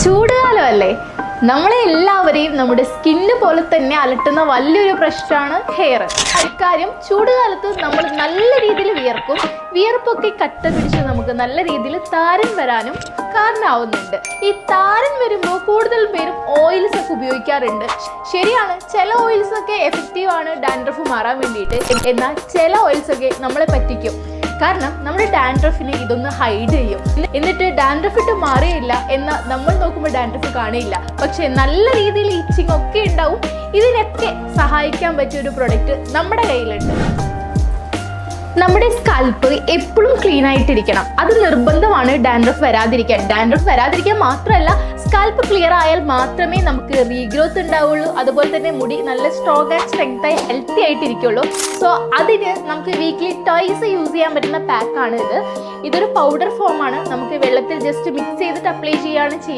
ചൂടുകാലമല്ലേ, നമ്മളെ എല്ലാവരെയും നമ്മുടെ സ്കിന്ന് പോലെ തന്നെ അലട്ടുന്ന വലിയൊരു പ്രശ്നമാണ് ഹെയർ. ഇക്കാര്യം ചൂടുകാലത്ത് നമ്മൾ നല്ല രീതിയിൽ വിയർക്കും. വിയർപ്പൊക്കെ കട്ട പിടിച്ച് നമുക്ക് നല്ല രീതിയിൽ താരൻ വരാനും കാരണമാവുന്നുണ്ട്. ഈ താരൻ വരുമ്പോൾ കൂടുതൽ പേരും ഓയിൽസ് ഒക്കെ ഉപയോഗിക്കാറുണ്ട്. ശരിയാണ്, ചില ഓയിൽസ് ഒക്കെ എഫക്റ്റീവ് ആണ് ഡാൻഡ്രഫ് മാറാൻ വേണ്ടിയിട്ട്. എന്നാൽ ചില ഓയിൽസ് ഒക്കെ നമ്മളെ പറ്റിക്കും. കാരണം നമ്മുടെ ഡാൻഡ്രഫിനെ ഇതൊന്ന് ഹൈഡ് ചെയ്യും. എന്നിട്ട് ഡാൻഡ്രഫ് ഇട്ട് മാറിയില്ല എന്ന് നമ്മൾ നോക്കുമ്പോൾ ഡാൻഡ്രഫ് കാണില്ല, പക്ഷെ നല്ല രീതിയിൽ ഇച്ചിങ് ഒക്കെ ഉണ്ടാവും. ഇതിനൊക്കെ സഹായിക്കാൻ പറ്റിയ ഒരു പ്രൊഡക്റ്റ് നമ്മുടെ കയ്യിലുണ്ട്. നമ്മുടെ സ്കാൽപ്പ് എപ്പോഴും ക്ലീൻ ആയിട്ടിരിക്കണം. അത് നിർബന്ധമാണ് ഡാൻഡ്രഫ് വരാതിരിക്കാൻ. ഡാൻഡ്രഫ് വരാതിരിക്കാൻ മാത്രമല്ല, സ്കാൽപ്പ് ക്ലിയർ ആയാൽ മാത്രമേ നമുക്ക് റീഗ്രോത്ത് ഉണ്ടാവുള്ളൂ. അതുപോലെ തന്നെ മുടി നല്ല സ്ട്രോങ് ആൻഡ് സ്ട്രെങ്ത് ആയി ഹെൽത്തി ആയിട്ടിരിക്കുള്ളൂ. സോ അതിന് നമുക്ക് വീക്ക്ലി ട്വൈസ് യൂസ് ചെയ്യാൻ പറ്റുന്ന പാക്കാണ് ഇത്. ഇതൊരു പൗഡർ ഫോമാണ്. നമുക്ക് വെള്ളത്തിൽ ജസ്റ്റ് മിക്സ് ചെയ്തിട്ട് അപ്ലൈ ചെയ്യുകയാണ് ചെയ്യുന്നത്.